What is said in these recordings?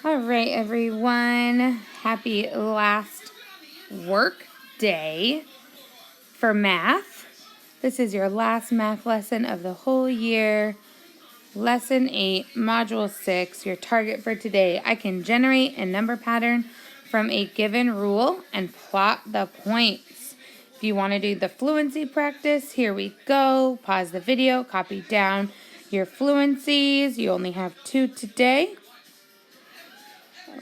All right, everyone. Happy last work day for math. This is your last math lesson of the whole year. Lesson 8, Module 6, your target for today. I can generate a number pattern from a given rule and plot the points. If you want to do the fluency practice, here we go. Pause the video, copy down your fluencies. You only have 2 today.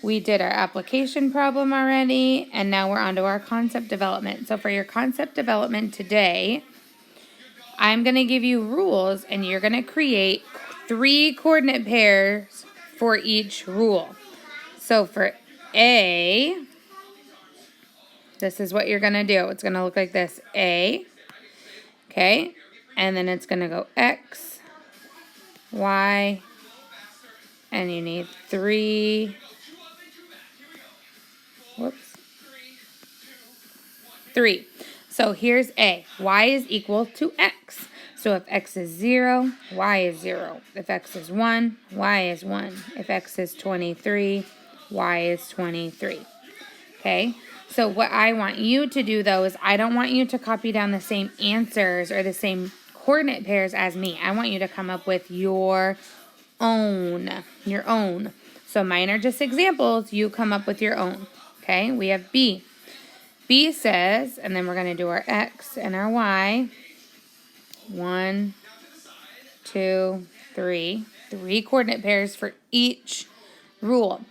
We did our application problem already, and now we're on to our concept development. So for your concept development today, I'm going to give you rules, and you're going to create 3 coordinate pairs for each rule. So for A, this is what you're going to do. It's going to look like this, A, okay, and then it's going to go X, Y, and you need 3, 3. So here's A. Y is equal to X. So if X is 0, Y is 0. If X is 1, Y is 1. If X is 23, Y is 23. Okay? So what I want you to do, though, is I don't want you to copy down the same answers or the same coordinate pairs as me. I want you to come up with your own. So mine are just examples. You come up with your own. Okay? We have B. B says, and then we're going to do our X and our Y. 1, 2, 3. 3 coordinate pairs for each rule.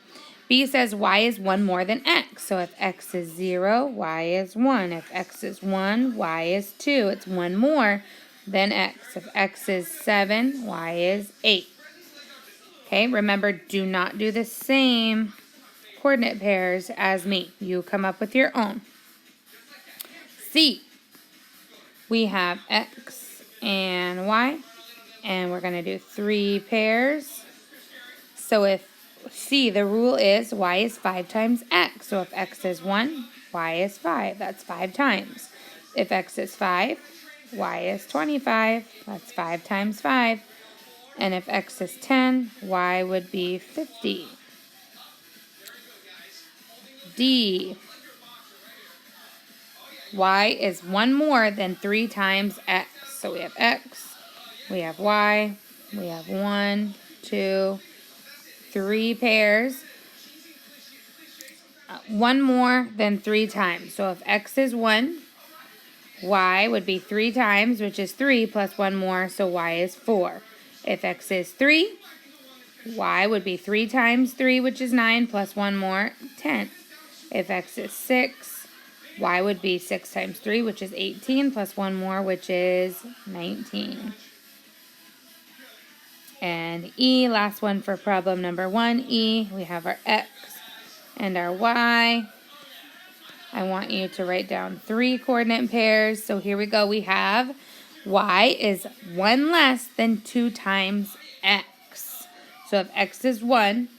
B says Y is 1 more than X. So if X is 0, Y is 1. If X is 1, Y is 2. It's 1 more than X. If X is 7, Y is 8. Okay, remember, do not do the same coordinate pairs as me. You come up with your own. C, we have X and Y, and we're going to do 3 pairs. So if C, the rule is Y is 5 times X. So if X is 1, Y is 5. That's 5 times. If X is 5, Y is 25. That's 5 times 5. And if X is 10, Y would be 50. D, Y is 1 more than 3 times X. So we have X, we have Y, we have 1, 2, 3 pairs. 1 more than 3 times. So if X is 1, Y would be 3 times, which is 3 plus 1 more, so Y is 4. If X is 3, Y would be 3 times 3, which is 9, plus 1 more, 10. If X is 6, Y would be 6 times 3, which is 18, plus 1 more, which is 19. And E, last one for problem number 1. E, we have our X and our Y. I want you to write down 3 coordinate pairs. So here we go. We have Y is 1 less than 2 times X. So if X is 1,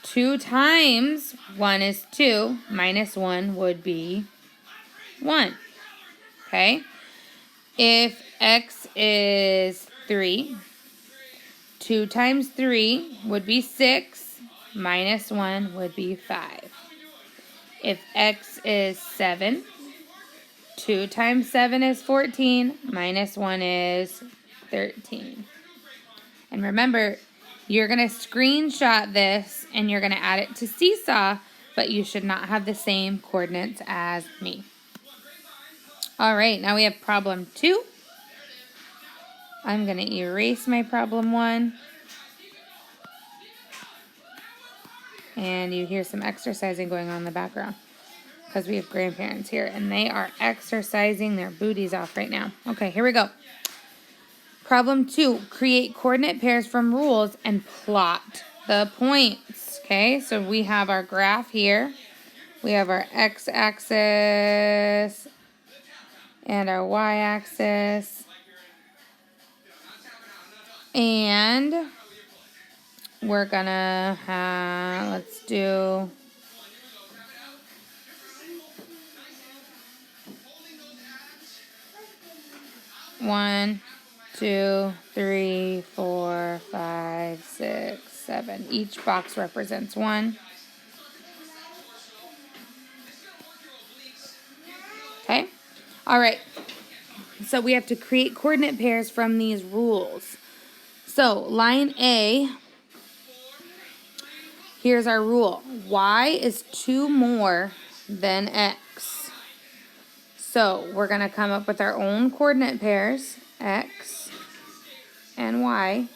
2 times 1 is 2, minus 1 would be 1. Okay? If X is 3, 2 times 3 would be 6, minus 1 would be 5. If X is 7, 2 times 7 is 14, minus 1 is 13. And remember, you're going to screenshot this and you're going to add it to Seesaw, but you should not have the same coordinates as me. All right, now we have problem 2. I'm going to erase my problem 1. And you hear some exercising going on in the background because we have grandparents here and they are exercising their booties off right now. Okay, here we go. Problem 2, create coordinate pairs from rules and plot the points. Okay, so we have our graph here. We have our x-axis and our y-axis. And we're gonna have, let's do one, 2, 3, 4, 5, 6, 7. Each box represents 1. Okay? All right. So we have to create coordinate pairs from these rules. So line A, here's our rule. Y is 2 more than X. So we're going to come up with our own coordinate pairs, X and Y.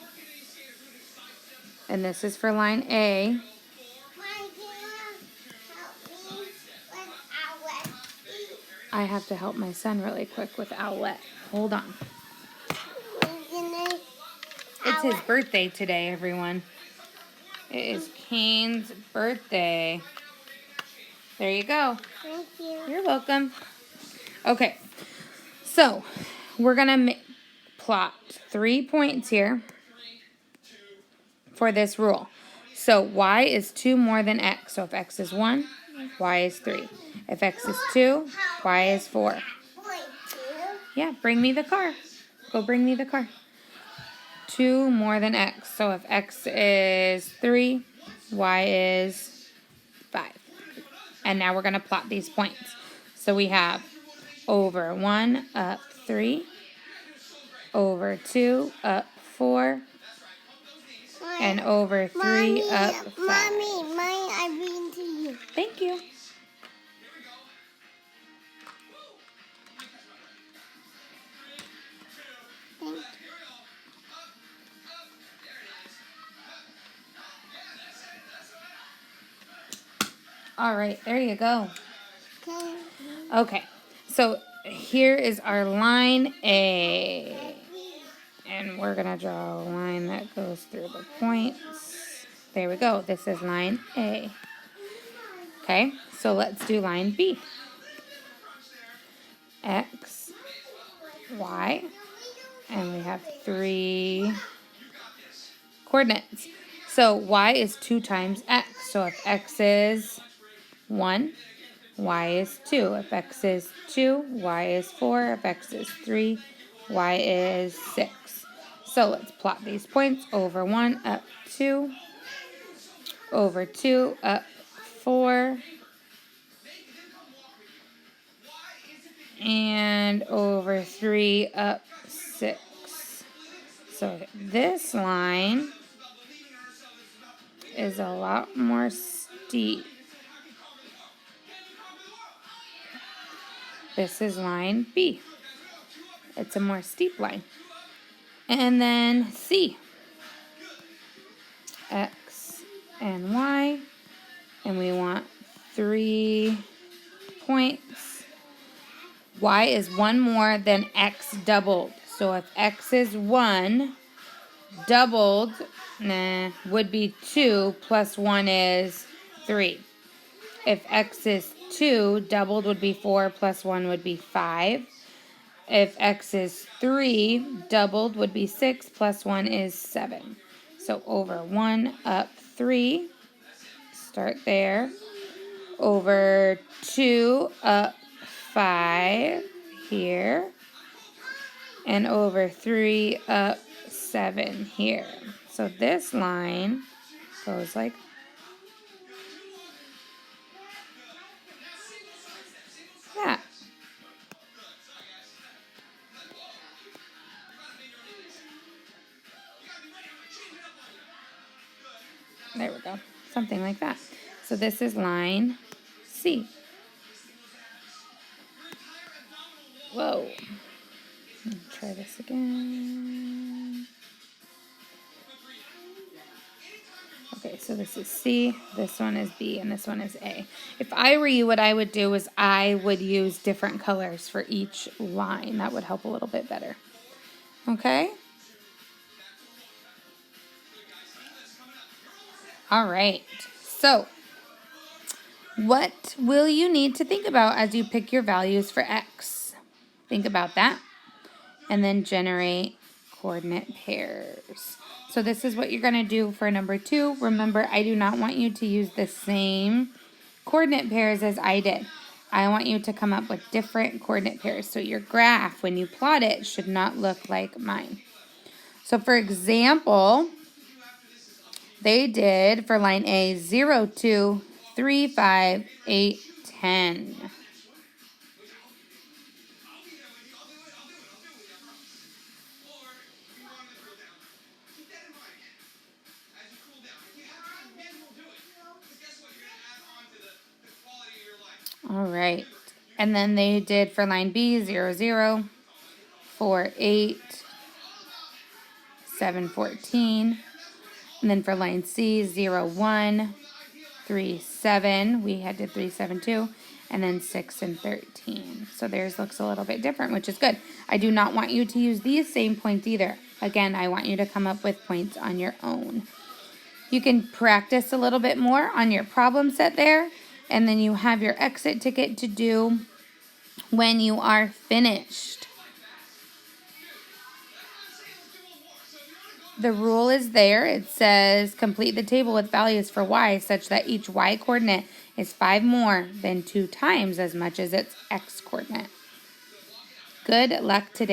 And this is for line A. I have to help my son really quick with Owlette. Hold on. It's his birthday today, everyone. It is Kane's birthday. There you go. Thank you. You're welcome. Okay, so we're going to plot 3 points here for this rule. So y is 2 more than x. So if x is 1, y is 3. If x is 2, y is 4. Yeah, bring me the car. Go bring me the car. 2 more than x. So if x is 3, y is 5. And now we're going to plot these points. So we have over 1 up 3, over 2 up 4, and over 3 up 5. Mommy, I read to you. Thank you. Thank you. All right, there you go. Okay. Okay, so here is our line A. And we're going to draw a line that goes through the points. There we go. This is line A. Okay, so let's do line B. X, Y, and we have 3 coordinates. So y is 2 times x. So if x is 1, y is 2. If x is 2, y is 4. If x is 3, y is 6. So let's plot these points. Over 1 up 2. Over 2 up 4. And over 3 up 6. So this line is a lot more steep. This is line B. It's a more steep line. And then C. X and Y. And we want 3 points. Y is 1 more than x doubled. So if x is 1, doubled would be 2 plus 1 is 3. If x is 2, doubled would be 4 plus 1 would be 5. If x is 3, doubled would be 6 plus 1 is 7. So over 1 up 3, start there. Over 2 up 5 here. And over 3 up 7 here. So this line goes like that. There we go. Something like that. So this is line C. Whoa. Let me try this again. Okay, so this is C, this one is B, and this one is A. If I were you, what I would do is I would use different colors for each line. That would help a little bit better. Okay? All right. So, what will you need to think about as you pick your values for X? Think about that. And then generate coordinate pairs. So this is what you're going to do for number 2. Remember, I do not want you to use the same coordinate pairs as I did. I want you to come up with different coordinate pairs. So your graph, when you plot it, should not look like mine. So for example, They did for line A 0, 2, 3, 5, 8, 10. All right. And then they did for line B 0, 0, 4, 8, 7, 14. And then for line C 0, 1, 3, 7. We had did 3, 7, 2. And then 6 and 13. So theirs looks a little bit different, which is good. I do not want you to use these same points either. Again, I want you to come up with points on your own. You can practice a little bit more on your problem set there, and then you have your exit ticket to do when you are finished. The rule is there. It says complete the table with values for y such that each y coordinate is 5 more than 2 times as much as its x coordinate. Good luck today.